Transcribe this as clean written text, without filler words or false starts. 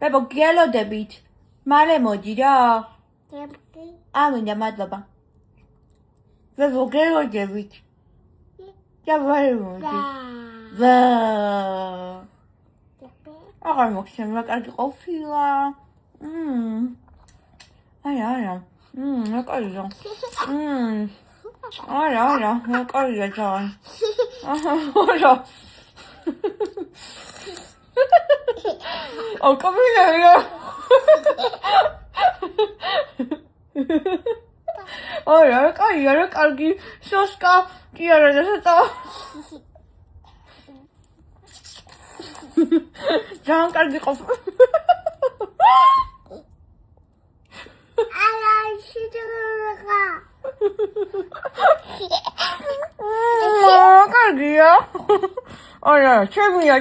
ბებო გიალოდებით მალე მოდი რა ამინდა მადლობა ბებო გიალოდებით და მალე მოდი აღარ მოგცემ რა კარგი ყოფილა არა რა კარგია არა რა კარგია ძალიან არა ოკოპილა რა კარგი სოსკა კი არა და ცოტა ძალიან კარგი ყოფილი კარგია არა ჩემია